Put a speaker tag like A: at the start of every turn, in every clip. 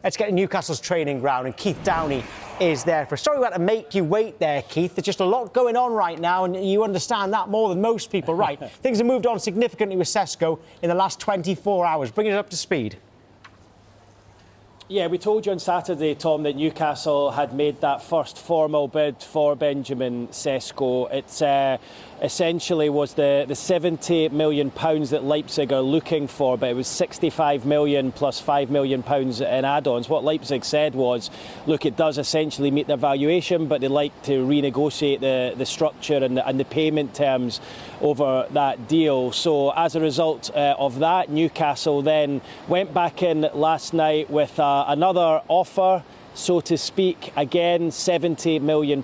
A: Let's get to Newcastle's training ground, and Keith Downey is there for. Sorry we had to make you wait there, Keith. There's just a lot going on right now, and you understand that more than most people, right? Things have moved on significantly with Sesko in the last 24 hours. Bring it up to speed.
B: Yeah, we told you on Saturday, Tom, that Newcastle had made that first formal bid for Benjamin Sesko. It essentially was the £70 million that Leipzig are looking for, but it was £65 million plus £5 million in add-ons. What Leipzig said was, look, it does essentially meet their valuation, but they'd like to renegotiate the structure and the payment terms over that deal. So as a result of that, Newcastle then went back in last night with another offer, so to speak, again £70 million,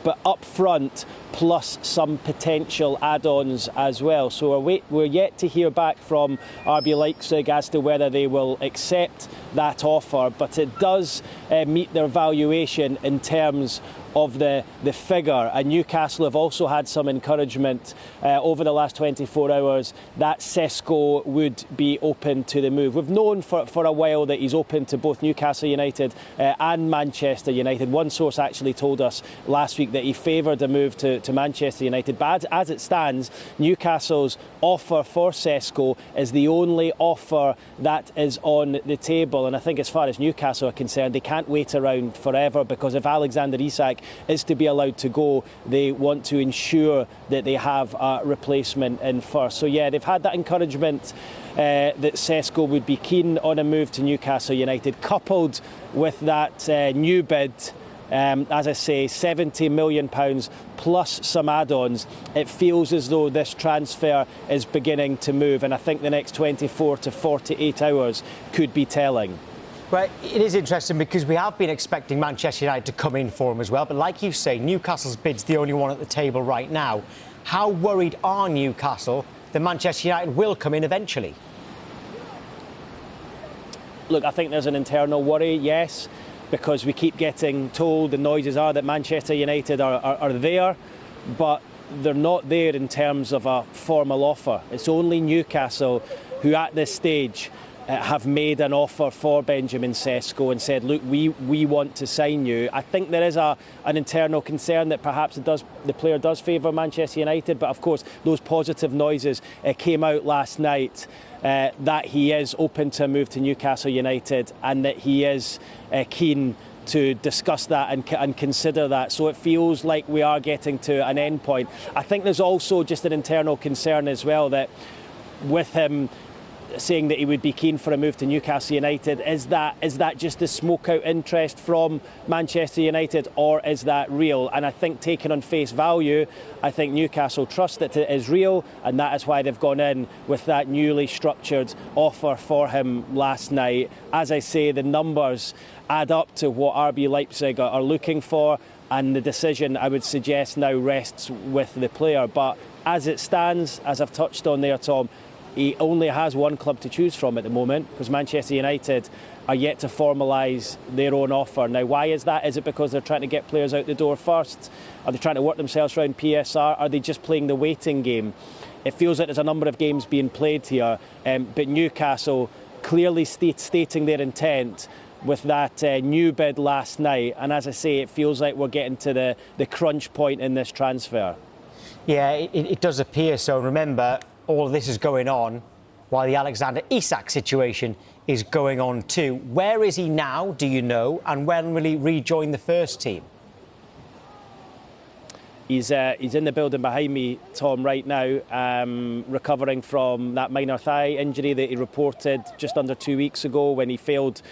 B: but up front plus some potential add-ons as well. So we're yet to hear back from RB Leipzig as to whether they will accept that offer, but it does meet their valuation in terms of the figure. And Newcastle have also had some encouragement over the last 24 hours that Sesko would be open to the move. We've known for a while that he's open to both Newcastle United and Manchester United. One source actually told us last week that he favoured a move to Manchester United. But as it stands, Newcastle's offer for Sesko is the only offer that is on the table. And I think as far as Newcastle are concerned, they can't wait around forever, because if Alexander Isak is to be allowed to go, they want to ensure that they have a replacement in first. So yeah, they've had that encouragement that Sesko would be keen on a move to Newcastle United, coupled with that new bid, as I say, £70 million plus some add-ons. It feels as though this transfer is beginning to move, and I think the next 24 to 48 hours could be telling.
A: Well, it is interesting because we have been expecting Manchester United to come in for him as well. But like you say, Newcastle's bid's the only one at the table right now. How worried are Newcastle that Manchester United will come in eventually?
B: Look, I think there's an internal worry, yes, because we keep getting told, the noises are that Manchester United are there, but they're not there in terms of a formal offer. It's only Newcastle who at this stage have made an offer for Benjamin Sesko and said, look, we want to sign you. I think there is an internal concern that perhaps the player does favour Manchester United, but of course those positive noises came out last night that he is open to a move to Newcastle United and that he is keen to discuss that and consider that. So it feels like we are getting to an end point. I think there's also just an internal concern as well that with him saying that he would be keen for a move to Newcastle United, is that just the smoke out interest from Manchester United, or is that real? And I think, taken on face value, I think Newcastle trust that it is real, and that is why they've gone in with that newly structured offer for him last night. As I say, the numbers add up to what RB Leipzig are looking for, and the decision, I would suggest, now rests with the player. But as it stands, as I've touched on there, Tom, he only has one club to choose from at the moment, because Manchester United are yet to formalise their own offer. Now, why is that? Is it because they're trying to get players out the door first? Are they trying to work themselves around PSR? Are they just playing the waiting game? It feels like there's a number of games being played here, but Newcastle clearly stating their intent with that new bid last night. And as I say, it feels like we're getting to the crunch point in this transfer.
A: Yeah, it does appear so. Remember, all of this is going on while the Alexander Isak situation is going on too. Where is he now, do you know, and when will he rejoin the first team?
B: He's in the building behind me, Tom, right now, recovering from that minor thigh injury that he reported just under 2 weeks ago when he failed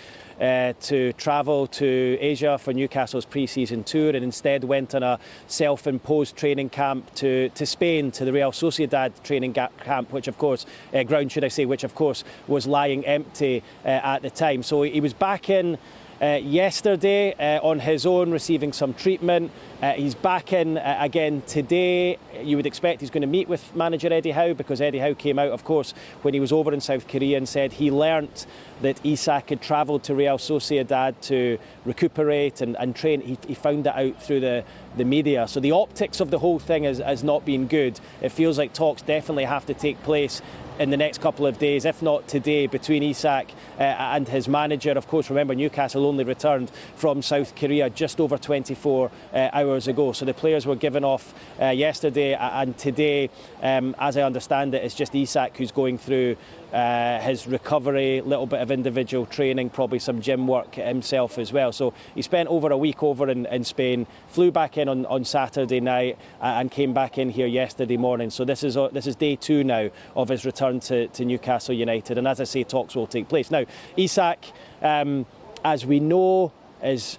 B: to travel to Asia for Newcastle's pre-season tour, and instead went on a self-imposed training camp to Spain, to the Real Sociedad training camp, which of course which of course was lying empty at the time. So he was back in yesterday on his own, receiving some treatment. He's back in again today. You would expect he's going to meet with manager Eddie Howe, because Eddie Howe came out, of course, when he was over in South Korea and said he learnt that Isak had travelled to Real Sociedad to recuperate and train. He found that out through the media. So the optics of the whole thing has not been good. It feels like talks definitely have to take place in the next couple of days, if not today, between Isak and his manager. Of course, remember, Newcastle only returned from South Korea just over 24 hours ago. So the players were given off yesterday, and today, as I understand it, it's just Isak who's going through his recovery, a little bit of individual training, probably some gym work himself as well. So he spent over a week over in Spain, flew back in on Saturday night and came back in here yesterday morning. So this is day 2 now of his return to Newcastle United. And as I say, talks will take place. Now, Isak, as we know, is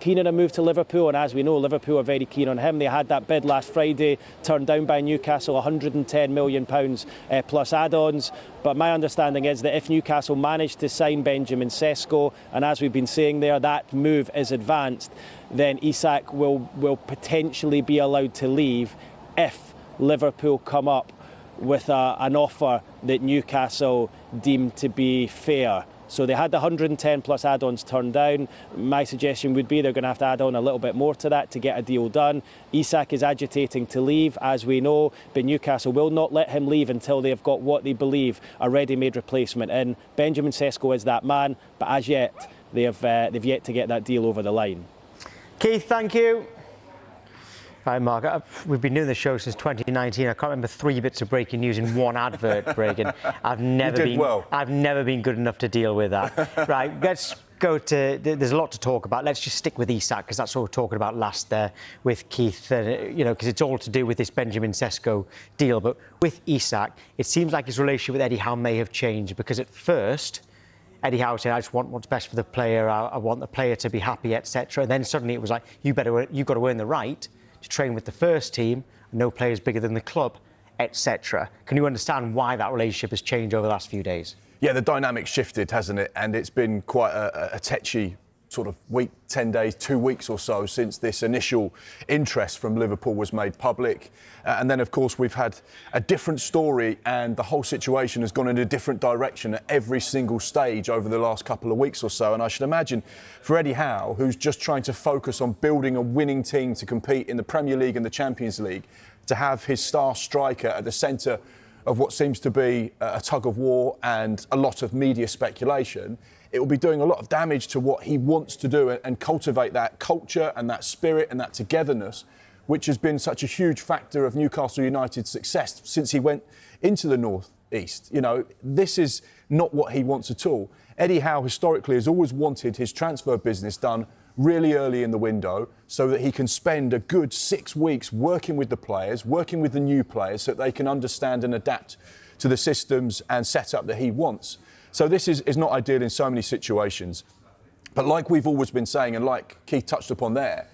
B: keen on a move to Liverpool, and as we know, Liverpool are very keen on him. They had that bid last Friday, turned down by Newcastle, £110 million plus add-ons. But my understanding is that if Newcastle managed to sign Benjamin Sesko, and as we've been saying there, that move is advanced, then Isak will potentially be allowed to leave if Liverpool come up with an offer that Newcastle deemed to be fair. So they had the 110 plus add-ons turned down. My suggestion would be they're going to have to add on a little bit more to that to get a deal done. Isak is agitating to leave, as we know, but Newcastle will not let him leave until they've got what they believe a ready-made replacement in. Benjamin Sesko is that man, but as yet, they've yet to get that deal over the line.
A: Keith, thank you. Hi, Mark. We've been doing the show since 2019. I can't remember 3 bits of breaking news in one advert breaking. I've never been good enough to deal with that. Right, let's go to. There's a lot to talk about. Let's just stick with Isak, because that's what we were talking about last there with Keith. Because it's all to do with this Benjamin Sesko deal. But with Isak, it seems like his relationship with Eddie Howe may have changed, because at first, Eddie Howe said, I just want what's best for the player. I want the player to be happy, etc. And then suddenly it was like, you've got to earn the right to train with the first team, no players bigger than the club, etc. Can you understand why that relationship has changed over the last few days?
C: Yeah, the dynamic shifted, hasn't it? And it's been quite a tetchy sort of week, 10 days, 2 weeks or so since this initial interest from Liverpool was made public. And then, of course, we've had a different story, and the whole situation has gone in a different direction at every single stage over the last couple of weeks or so. And I should imagine for Eddie Howe, who's just trying to focus on building a winning team to compete in the Premier League and the Champions League, to have his star striker at the centre of what seems to be a tug of war and a lot of media speculation, it will be doing a lot of damage to what he wants to do and cultivate that culture and that spirit and that togetherness, which has been such a huge factor of Newcastle United's success since he went into the North East. You know, this is not what he wants at all. Eddie Howe historically has always wanted his transfer business done really early in the window so that he can spend a good 6 weeks working with the players, working with the new players, so that they can understand and adapt to the systems and setup that he wants. So this is not ideal in so many situations. But like we've always been saying, and like Keith touched upon there,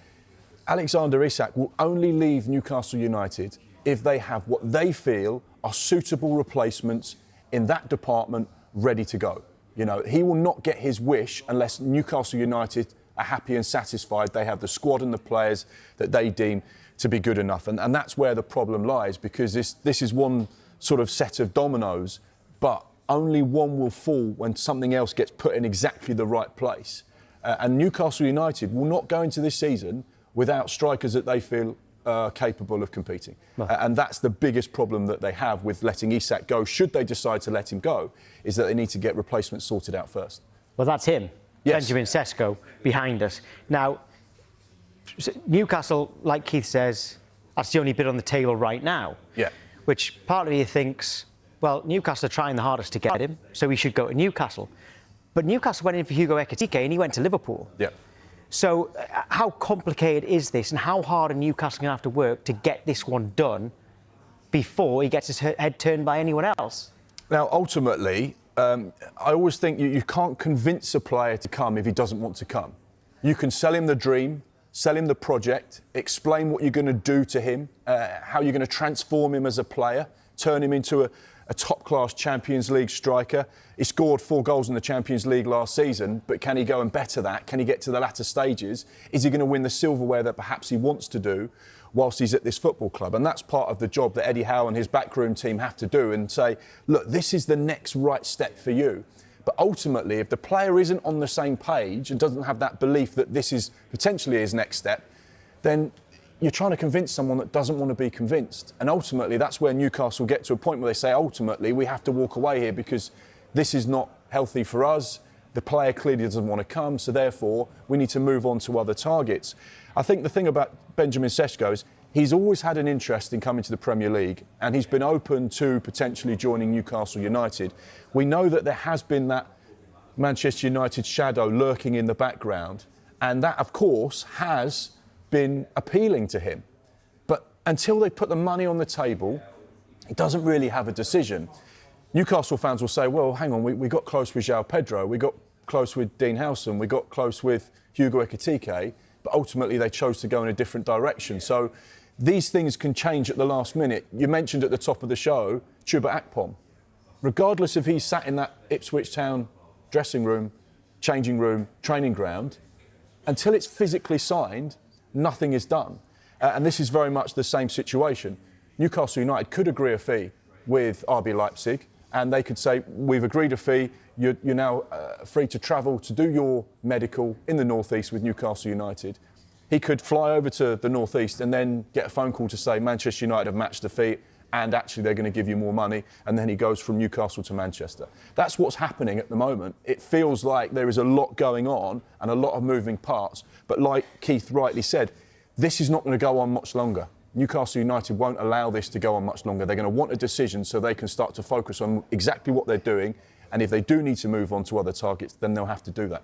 C: Alexander Isak will only leave Newcastle United if they have what they feel are suitable replacements in that department ready to go. You know, he will not get his wish unless Newcastle United are happy and satisfied they have the squad and the players that they deem to be good enough. And that's where the problem lies, because this is one sort of set of dominoes, but only one will fall when something else gets put in exactly the right place. And Newcastle United will not go into this season without strikers that they feel capable of competing. No. And that's the biggest problem that they have with letting Isak go, should they decide to let him go, is that they need to get replacements sorted out first.
A: Well, that's him, yes. Benjamin Sesko, behind us. Now, Newcastle, like Keith says, that's the only bid on the table right now.
C: Yeah.
A: Which part of you thinks, well, Newcastle are trying the hardest to get him, so he should go to Newcastle. But Newcastle went in for Hugo Ekitike and he went to Liverpool.
C: Yeah.
A: So how complicated is this, and how hard are Newcastle going to have to work to get this one done before he gets his head turned by anyone else?
C: Now, ultimately, I always think you can't convince a player to come if he doesn't want to come. You can sell him the dream, sell him the project, explain what you're going to do to him, how you're going to transform him as a player, turn him into a top-class Champions League striker. He scored 4 goals in the Champions League last season, but can he go and better that? Can he get to the latter stages? Is he going to win the silverware that perhaps he wants to do whilst he's at this football club? And that's part of the job that Eddie Howe and his backroom team have to do, and say, look, this is the next right step for you. But ultimately, if the player isn't on the same page and doesn't have that belief that this is potentially his next step, then you're trying to convince someone that doesn't want to be convinced. And ultimately, that's where Newcastle get to a point where they say, ultimately, we have to walk away here because this is not healthy for us. The player clearly doesn't want to come, so therefore, we need to move on to other targets. I think the thing about Benjamin Sesko is he's always had an interest in coming to the Premier League, and he's been open to potentially joining Newcastle United. We know that there has been that Manchester United shadow lurking in the background, and that, of course, has been appealing to him. But until they put the money on the table, he doesn't really have a decision. Newcastle fans will say, well, hang on, we got close with João Pedro, we got close with Dean Howson, we got close with Hugo Ekitike, but ultimately they chose to go in a different direction. So these things can change at the last minute. You mentioned at the top of the show, Chuba Akpom. Regardless if he's sat in that Ipswich Town dressing room, changing room, training ground, until it's physically signed, nothing is done. And this is very much the same situation. Newcastle United could agree a fee with RB Leipzig, and they could say, we've agreed a fee, you're now free to travel to do your medical in the North East with Newcastle United. He could fly over to the North East and then get a phone call to say Manchester United have matched the fee and actually they're going to give you more money, and then he goes from Newcastle to Manchester. That's what's happening at the moment. It feels like there is a lot going on and a lot of moving parts, but like Keith rightly said, this is not going to go on much longer. Newcastle United won't allow this to go on much longer. They're going to want a decision so they can start to focus on exactly what they're doing, and if they do need to move on to other targets, then they'll have to do that.